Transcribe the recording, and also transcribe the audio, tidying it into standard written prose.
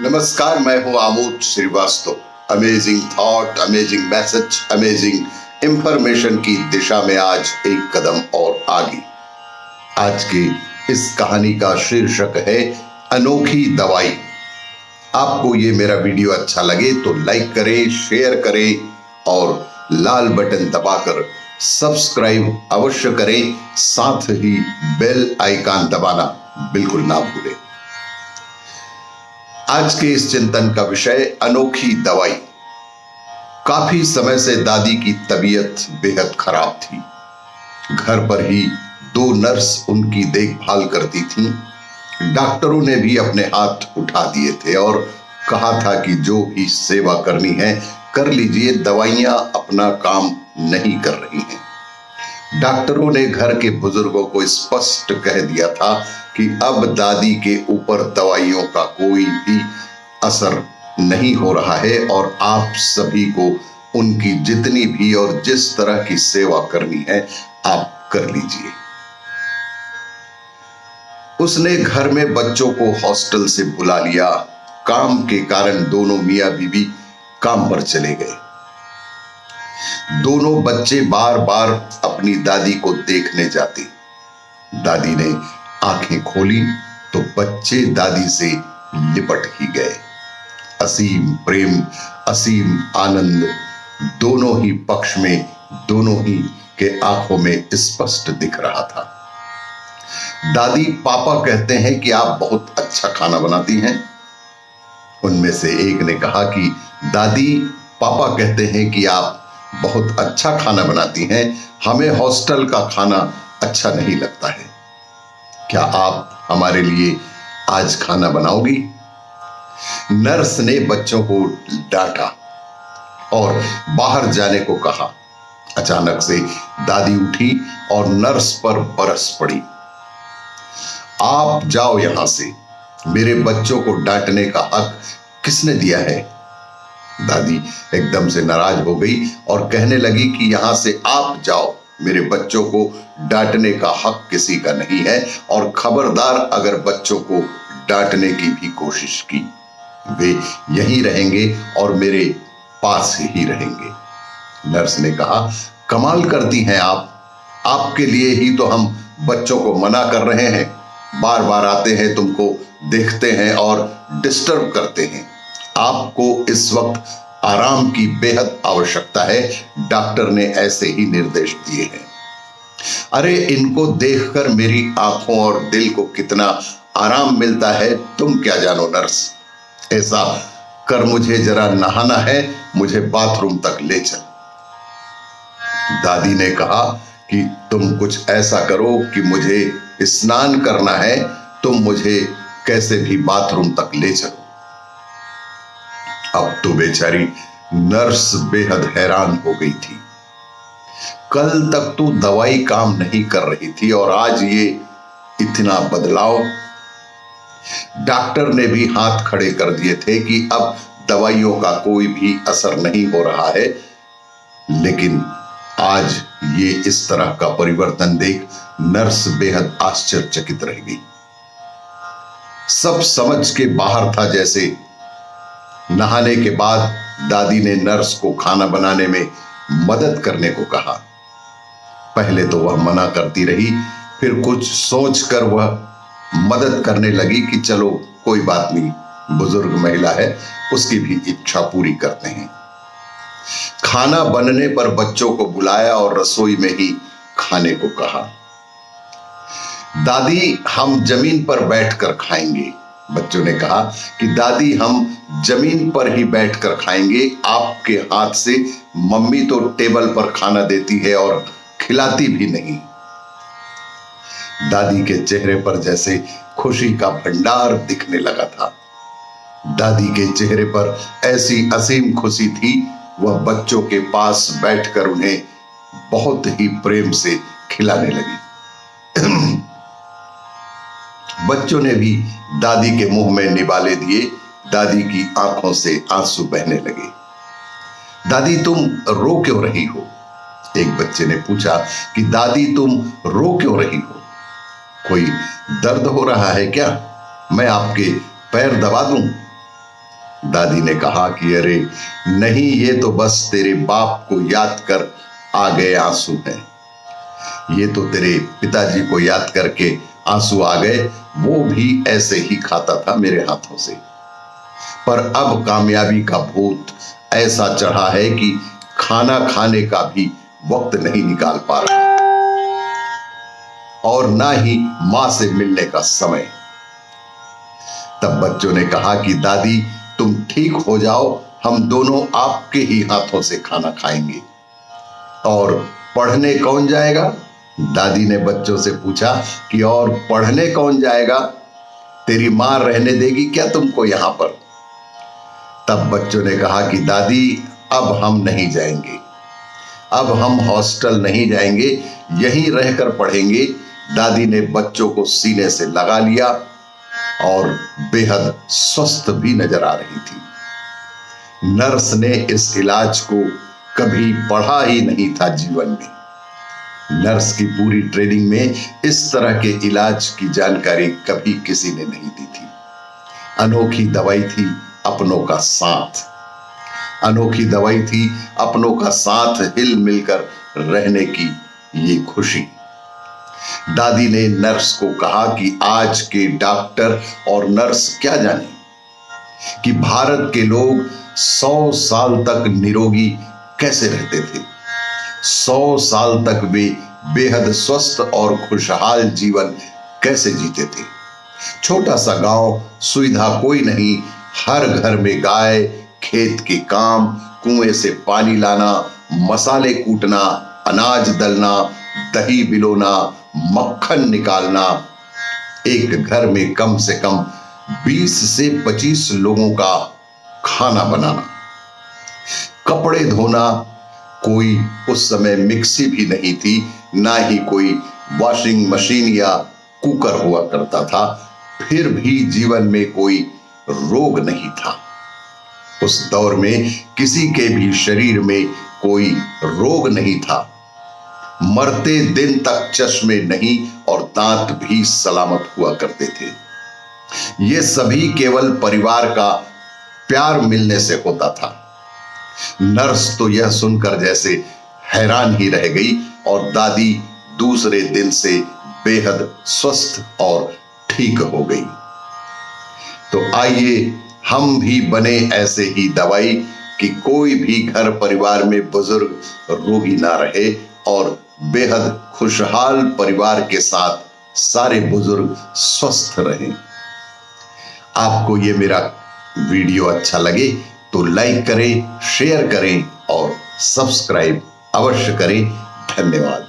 नमस्कार, मैं हूं Amod Srivastava. Amazing thought, amazing message, amazing information की दिशा में आज एक कदम और आगे। आज की इस कहानी का शीर्षक है अनोखी दवाई। आपको ये मेरा वीडियो अच्छा लगे तो लाइक करें, शेयर करें और लाल बटन दबाकर सब्सक्राइब अवश्य करें। साथ ही बेल आइकन दबाना बिल्कुल ना भूलें। आज के इस चिंतन का विषय अनोखी दवाई। काफी समय से दादी की तबीयत बेहद खराब थी। घर पर ही 2 नर्स उनकी देखभाल करती थीं। डॉक्टरों ने भी अपने हाथ उठा दिए थे और कहा था कि जो भी सेवा करनी है कर लीजिए, दवाइयां अपना काम नहीं कर रही हैं। डॉक्टरों ने घर के बुजुर्गों को स्पष्ट कह दिया था कि अब दादी के ऊपर दवाइयों का कोई भी असर नहीं हो रहा है और आप सभी को उनकी जितनी भी और जिस तरह की सेवा करनी है आप कर लीजिए। उसने घर में बच्चों को हॉस्टल से बुला लिया। काम के कारण दोनों मियां बीवी काम पर चले गए। दोनों बच्चे बार बार अपनी दादी को देखने जाते। दादी ने आंखें खोली तो बच्चे दादी से लिपट ही गए। असीम प्रेम, असीम आनंद दोनों ही पक्ष में, दोनों ही के आंखों में स्पष्ट दिख रहा था। दादी पापा कहते हैं कि आप बहुत अच्छा खाना बनाती हैं। उनमें से एक ने कहा कि दादी पापा कहते हैं कि आप बहुत अच्छा खाना बनाती हैं, हमें हॉस्टल का खाना अच्छा नहीं लगता है। क्या आप हमारे लिए आज खाना बनाओगी? नर्स ने बच्चों को डांटा और बाहर जाने को कहा। अचानक से दादी उठी और नर्स पर बरस पड़ी। आप जाओ यहां से, मेरे बच्चों को डांटने का हक किसने दिया है? दादी एकदम से नाराज हो गई और कहने लगी कि यहां से आप जाओ, मेरे बच्चों को डांटने का हक किसी का नहीं है और खबरदार अगर बच्चों को डांटने की भी कोशिश की, वे यहीं रहेंगे और मेरे पास ही रहेंगे। नर्स ने कहा, कमाल करती हैं आप, आपके लिए ही तो हम बच्चों को मना कर रहे हैं। बार बार आते हैं, तुमको देखते हैं और डिस्टर्ब करते हैं। आपको इस वक्त आराम की बेहद आवश्यकता है, डॉक्टर ने ऐसे ही निर्देश दिए हैं। अरे इनको देखकर मेरी आंखों और दिल को कितना आराम मिलता है, तुम क्या जानो नर्स। ऐसा कर, मुझे जरा नहाना है, मुझे बाथरूम तक ले चल। दादी ने कहा कि तुम कुछ ऐसा करो कि मुझे स्नान करना है, तुम मुझे कैसे भी बाथरूम तक ले चलो। अब तो बेचारी नर्स बेहद हैरान हो गई थी। कल तक तो दवाई काम नहीं कर रही थी और आज ये इतना बदलाव। डॉक्टर ने भी हाथ खड़े कर दिए थे कि अब दवाइयों का कोई भी असर नहीं हो रहा है, लेकिन आज ये इस तरह का परिवर्तन देख नर्स बेहद आश्चर्यचकित रह गई। सब समझ के बाहर था। जैसे नहाने के बाद दादी ने नर्स को खाना बनाने में मदद करने को कहा। पहले तो वह मना करती रही, फिर कुछ सोचकर वह मदद करने लगी कि चलो कोई बात नहीं, बुजुर्ग महिला है, उसकी भी इच्छा पूरी करते हैं। खाना बनने पर बच्चों को बुलाया और रसोई में ही खाने को कहा। दादी हम जमीन पर बैठकर खाएंगे। बच्चों ने कहा कि दादी हम जमीन पर ही बैठकर खाएंगे, आपके हाथ से मम्मी तो टेबल पर खाना देती है और खिलाती भी नहीं। दादी के चेहरे पर जैसे खुशी का भंडार दिखने लगा था। दादी के चेहरे पर ऐसी असीम खुशी थी, वह बच्चों के पास बैठकर उन्हें बहुत ही प्रेम से खिलाने लगी। बच्चों ने भी दादी के मुंह में निवाले दिए। दादी की आंखों से आंसू बहने लगे। दादी तुम रो क्यों रही हो? एक बच्चे ने पूछा कि दादी तुम रो क्यों रही हो? कोई दर्द हो रहा है क्या? मैं आपके पैर दबा दूं? दादी ने कहा कि अरे नहीं, ये तो बस तेरे बाप को याद कर आ गए आंसू हैं। ये तो तेरे पिताजी को याद करके आंसू आ गए, वो भी ऐसे ही खाता था मेरे हाथों से। पर अब कामयाबी का भूत ऐसा चढ़ा है कि खाना खाने का भी वक्त नहीं निकाल पा रहा, और ना ही मां से मिलने का समय। तब बच्चों ने कहा कि दादी तुम ठीक हो जाओ, हम दोनों आपके ही हाथों से खाना खाएंगे। और पढ़ने कौन जाएगा? दादी ने बच्चों से पूछा कि और पढ़ने कौन जाएगा? तेरी मां रहने देगी क्या तुमको यहां पर? तब बच्चों ने कहा कि दादी अब हम नहीं जाएंगे, अब हम हॉस्टल नहीं जाएंगे, यहीं रहकर पढ़ेंगे। दादी ने बच्चों को सीने से लगा लिया और बेहद स्वस्थ भी नजर आ रही थी। नर्स ने इस इलाज को कभी पढ़ा ही नहीं था जीवन में। नर्स की पूरी ट्रेनिंग में इस तरह के इलाज की जानकारी कभी किसी ने नहीं दी थी। अनोखी दवाई थी अपनों का साथ, अनोखी दवाई थी अपनों का साथ, हिल मिलकर रहने की ये खुशी। दादी ने नर्स को कहा कि आज के डॉक्टर और नर्स क्या जाने कि भारत के लोग 100 साल तक निरोगी कैसे रहते थे। 100 साल तक वे बेहद स्वस्थ और खुशहाल जीवन कैसे जीते थे। छोटा सा गांव, सुविधा कोई नहीं, हर घर में गाय, खेत के काम, कुएं से पानी लाना, मसाले कूटना, अनाज दलना, दही बिलोना, मक्खन निकालना। एक घर में कम से कम 20 से 25 लोगों का खाना बनाना, कपड़े धोना। कोई उस समय मिक्सी भी नहीं थी, ना ही कोई वॉशिंग मशीन या कुकर हुआ करता था। फिर भी जीवन में कोई रोग नहीं था। उस दौर में किसी के भी शरीर में कोई रोग नहीं था। मरते दिन तक चश्मे नहीं और दांत भी सलामत हुआ करते थे। ये सभी केवल परिवार का प्यार मिलने से होता था। नर्स तो यह सुनकर जैसे हैरान ही रह गई और दादी दूसरे दिन से बेहद स्वस्थ और ठीक हो गई। तो आइए हम भी बने ऐसे ही दवाई कि कोई भी घर परिवार में बुजुर्ग रोगी ना रहे और बेहद खुशहाल परिवार के साथ सारे बुजुर्ग स्वस्थ रहें। आपको ये मेरा वीडियो अच्छा लगे तो लाइक करें, शेयर करें और सब्सक्राइब अवश्य करें। धन्यवाद।